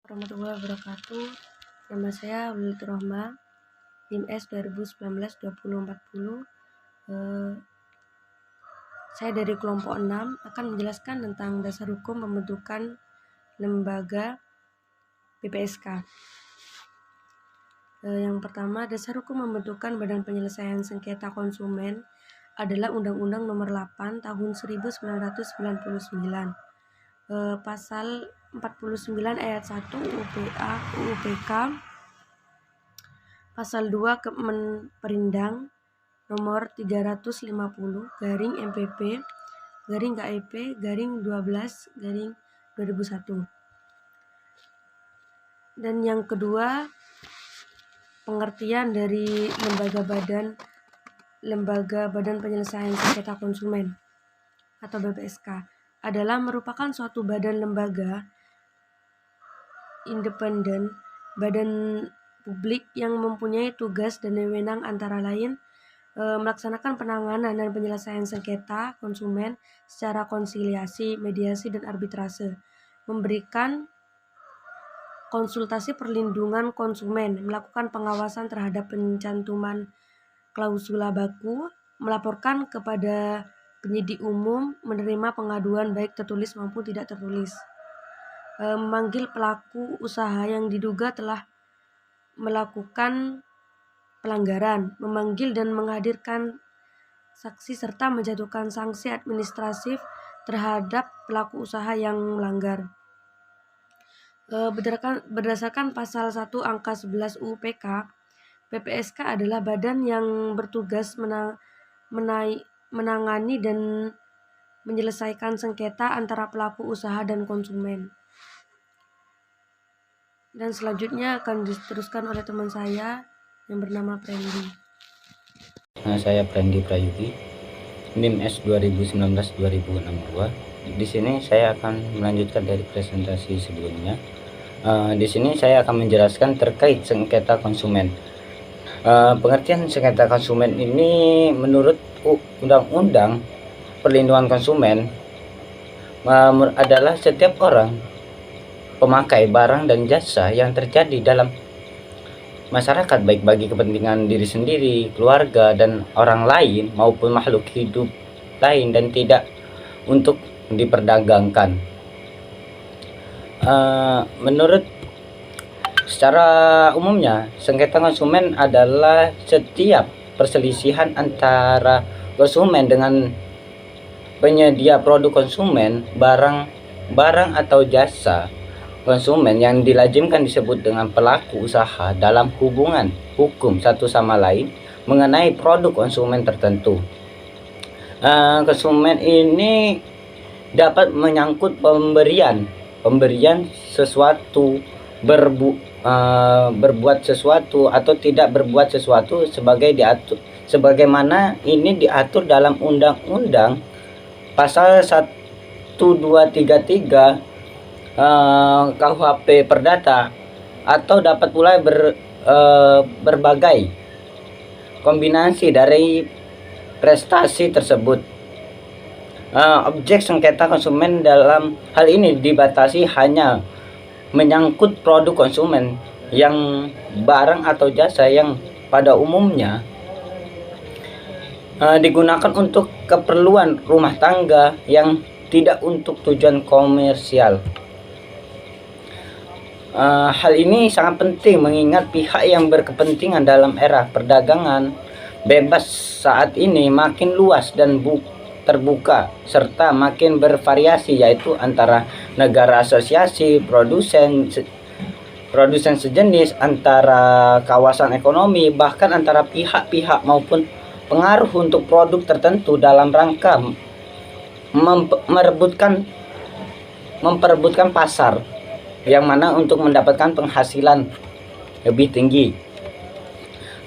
warahmatullahi wabarakatuh. Nama saya Lilitur Rahma, NIM S 2019-2040. Saya dari kelompok 6 akan menjelaskan tentang dasar hukum pembentukan lembaga BPSK. Yang pertama, dasar hukum pembentukan Badan Penyelesaian Sengketa Konsumen adalah Undang-Undang Nomor 8 Tahun 1999. Pasal 49 ayat 1 UUPK, Pasal 2 Kemenperindang Nomor 350-MPP-KIP-12-2001. Dan yang kedua, pengertian dari Lembaga Badan Penyelesaian Sengketa Konsumen atau BPSK adalah merupakan suatu badan lembaga independen, badan publik yang mempunyai tugas dan wewenang antara lain melaksanakan penanganan dan penyelesaian sengketa konsumen secara konsiliasi, mediasi, dan arbitrase, memberikan konsultasi perlindungan konsumen, melakukan pengawasan terhadap pencantuman klausula baku, melaporkan kepada penyidik umum, menerima pengaduan baik tertulis maupun tidak tertulis, memanggil pelaku usaha yang diduga telah melakukan pelanggaran, memanggil dan menghadirkan saksi serta menjatuhkan sanksi administratif terhadap pelaku usaha yang melanggar. Berdasarkan pasal 1 angka 11 UPK, BPSK adalah badan yang bertugas menangani dan menyelesaikan sengketa antara pelaku usaha dan konsumen. Dan selanjutnya akan diteruskan oleh teman saya yang bernama Prendi. Saya Prendi Prayugi, NIM S 2019-2062. Di sini saya akan melanjutkan dari presentasi sebelumnya. Di sini saya akan menjelaskan terkait sengketa konsumen. Pengertian sengketa konsumen ini menurut Undang-Undang Perlindungan Konsumen adalah setiap orang pemakai barang dan jasa yang terjadi dalam masyarakat, baik bagi kepentingan diri sendiri, keluarga, dan orang lain maupun makhluk hidup lain, dan tidak untuk diperdagangkan. Menurut secara umumnya, sengketa konsumen adalah setiap perselisihan antara konsumen dengan penyedia produk konsumen, barang atau jasa konsumen yang dilazimkan disebut dengan pelaku usaha dalam hubungan hukum satu sama lain mengenai produk konsumen tertentu. Konsumen ini dapat menyangkut pemberian sesuatu, berbuat sesuatu atau tidak berbuat sesuatu sebagaimana ini diatur dalam Undang-Undang Pasal 1233 KUHP Perdata, atau dapat pula berbagai kombinasi dari prestasi tersebut. Objek sengketa konsumen dalam hal ini dibatasi hanya menyangkut produk konsumen yang barang atau jasa yang pada umumnya digunakan untuk keperluan rumah tangga yang tidak untuk tujuan komersial. Hal ini sangat penting mengingat pihak yang berkepentingan dalam era perdagangan bebas saat ini makin luas dan terbuka serta makin bervariasi, yaitu antara negara, asosiasi, produsen sejenis, antara kawasan ekonomi, bahkan antara pihak-pihak maupun pengaruh untuk produk tertentu dalam rangka memperebutkan pasar yang mana untuk mendapatkan penghasilan lebih tinggi.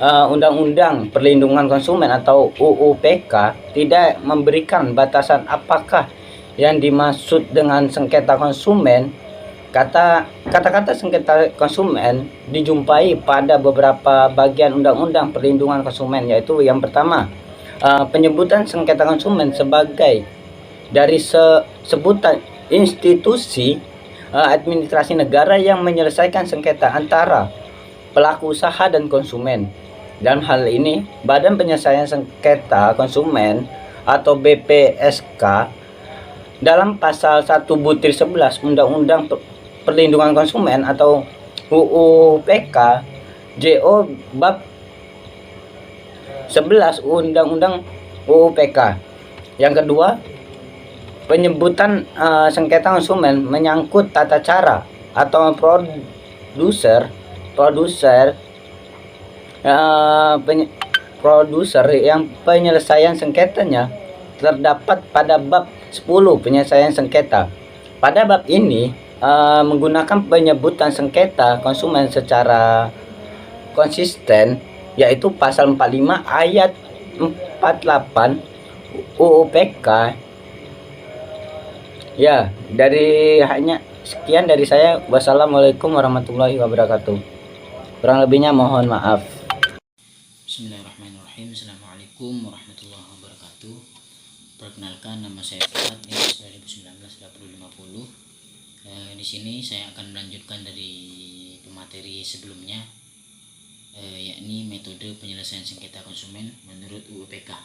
Undang-Undang Perlindungan Konsumen atau UUPK tidak memberikan batasan apakah yang dimaksud dengan sengketa konsumen. Kata-kata sengketa konsumen dijumpai pada beberapa bagian Undang-Undang Perlindungan Konsumen, yaitu yang pertama, penyebutan sengketa konsumen sebagai dari sebutan institusi administrasi negara yang menyelesaikan sengketa antara pelaku usaha dan konsumen. Dalam hal ini, Badan Penyelesaian Sengketa Konsumen atau BPSK dalam pasal 1/11 Undang-Undang Perlindungan Konsumen atau UU PK JO bab 11 Undang-Undang UU PK. Yang kedua, penyebutan sengketa konsumen menyangkut tata cara atau produser yang penyelesaian sengketanya terdapat pada bab 10 penyelesaian sengketa. Pada bab ini menggunakan penyebutan sengketa konsumen secara konsisten, yaitu pasal 45 ayat 48 UU PK. Ya, hanya sekian dari saya. Wassalamualaikum warahmatullahi wabarakatuh. Kurang lebihnya mohon maaf. Bismillahirrahmanirrahim. Assalamualaikum warahmatullahi wabarakatuh. Perkenalkan, nama saya Fuad, NIM 2019-2050. Di sini saya akan melanjutkan dari pemateri sebelumnya, yakni metode penyelesaian sengketa konsumen menurut UU PK.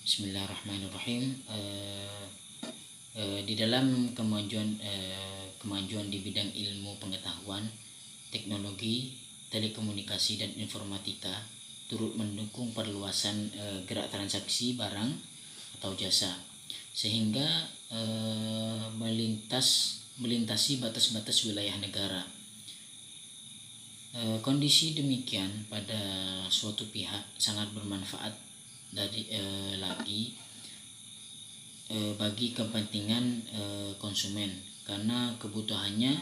Bismillahirrahmanirrahim. Di dalam kemajuan di bidang ilmu pengetahuan, teknologi, telekomunikasi dan informatika turut mendukung perluasan gerak transaksi barang atau jasa, sehingga melintasi batas-batas wilayah negara. Kondisi demikian pada suatu pihak sangat bermanfaat bagi kepentingan konsumen, karena kebutuhannya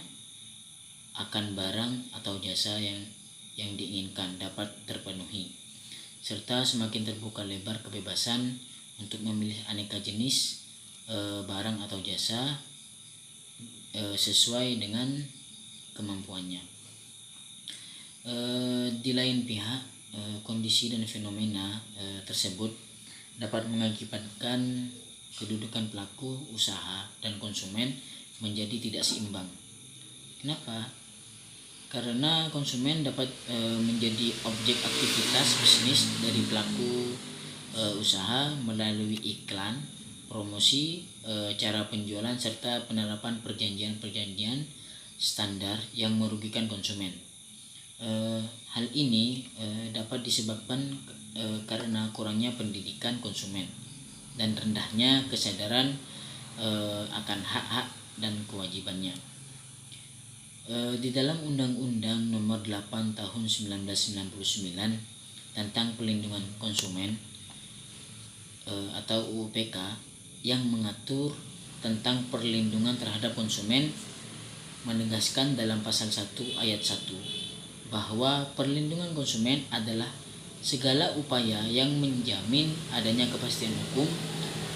akan barang atau jasa yang diinginkan dapat terpenuhi, serta semakin terbuka lebar kebebasan untuk memilih aneka jenis barang atau jasa sesuai dengan kemampuannya. Di lain pihak, kondisi dan fenomena tersebut dapat mengakibatkan kedudukan pelaku usaha dan konsumen menjadi tidak seimbang. Kenapa? Karena konsumen dapat menjadi objek aktivitas bisnis dari pelaku usaha melalui iklan, promosi, cara penjualan serta penerapan perjanjian-perjanjian standar yang merugikan konsumen. Hal ini dapat disebabkan karena kurangnya pendidikan konsumen dan rendahnya kesadaran akan hak-hak dan kewajibannya. Di dalam Undang-Undang Nomor 8 Tahun 1999 tentang Perlindungan Konsumen atau UU PK yang mengatur tentang perlindungan terhadap konsumen menegaskan dalam pasal 1 ayat 1 bahwa perlindungan konsumen adalah segala upaya yang menjamin adanya kepastian hukum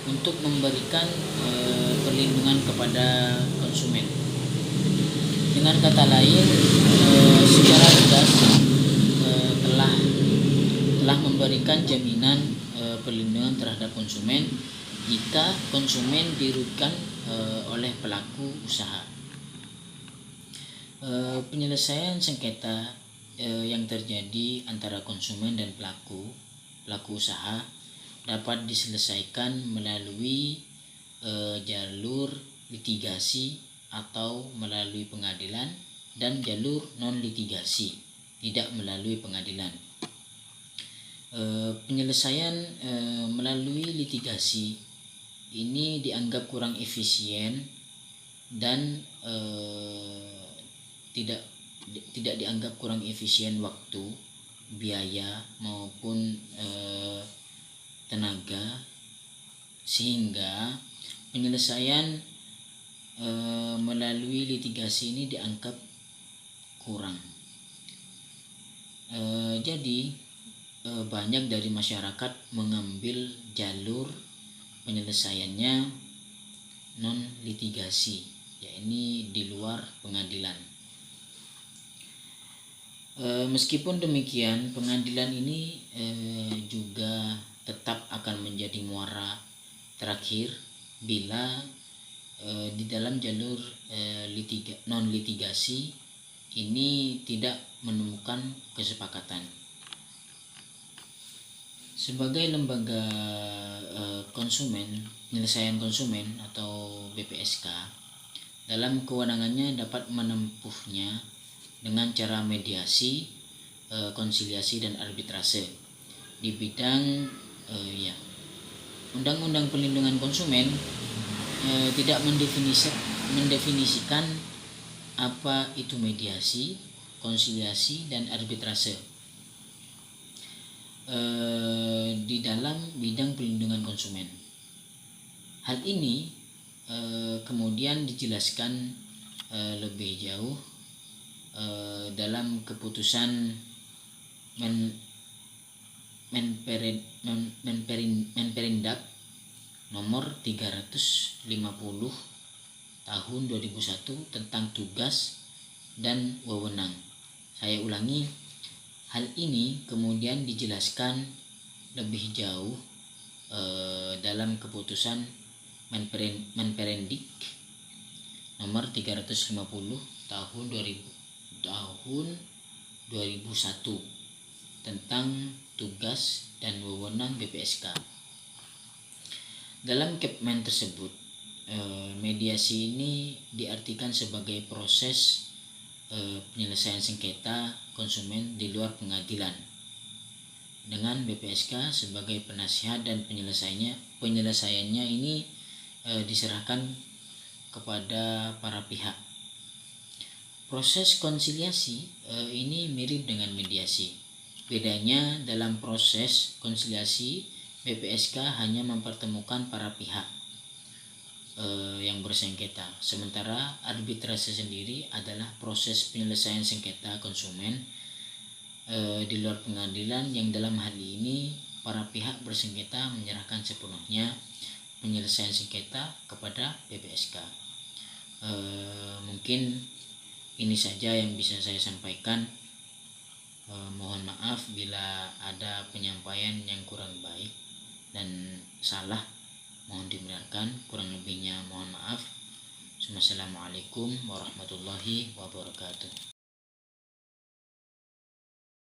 untuk memberikan perlindungan kepada konsumen. Dengan kata lain, secara tegas telah memberikan jaminan perlindungan terhadap konsumen jika konsumen dirugikan oleh pelaku usaha. Penyelesaian sengketa yang terjadi antara konsumen dan pelaku usaha dapat diselesaikan melalui jalur litigasi atau melalui pengadilan, dan jalur non litigasi tidak melalui pengadilan. Penyelesaian melalui litigasi ini dianggap kurang efisien dan tidak dianggap kurang efisien waktu, biaya maupun tenaga, sehingga penyelesaian melalui litigasi ini dianggap kurang. Jadi banyak dari masyarakat mengambil jalur penyelesaiannya non litigasi, yakni di luar pengadilan. Meskipun demikian, pengadilan ini juga tetap akan menjadi muara terakhir bila di dalam jalur non litigasi ini tidak menemukan kesepakatan. Sebagai lembaga konsumen, penyelesaian konsumen atau BPSK, dalam kewenangannya dapat menempuhnya dengan cara mediasi, konsiliasi dan arbitrase di bidang Undang-Undang Perlindungan Konsumen tidak mendefinisikan apa itu mediasi, konsiliasi dan arbitrase di dalam bidang perlindungan konsumen. Hal ini kemudian dijelaskan lebih jauh dalam keputusan Menperindak nomor 350 tahun 2001 tentang tugas dan wewenang. Saya ulangi, hal ini kemudian dijelaskan lebih jauh dalam keputusan Menperindik nomor 350 tahun 2001 tentang tugas dan wewenang BPSK. Dalam Kepmen tersebut, mediasi ini diartikan sebagai proses penyelesaian sengketa konsumen di luar pengadilan, dengan BPSK sebagai penasihat dan penyelesaiannya ini diserahkan kepada para pihak. Proses konsiliasi ini mirip dengan mediasi. Bedanya dalam proses konsiliasi, BPSK hanya mempertemukan para pihak yang bersengketa, sementara arbitrase sendiri adalah proses penyelesaian sengketa konsumen di luar pengadilan, yang dalam hal ini para pihak bersengketa menyerahkan sepenuhnya penyelesaian sengketa kepada BPSK. Mungkin ini saja yang bisa saya sampaikan. Mohon maaf bila ada penyampaian yang kurang baik dan salah, mohon dibenarkan. Kurang lebihnya mohon maaf. Wassalamualaikum warahmatullahi wabarakatuh.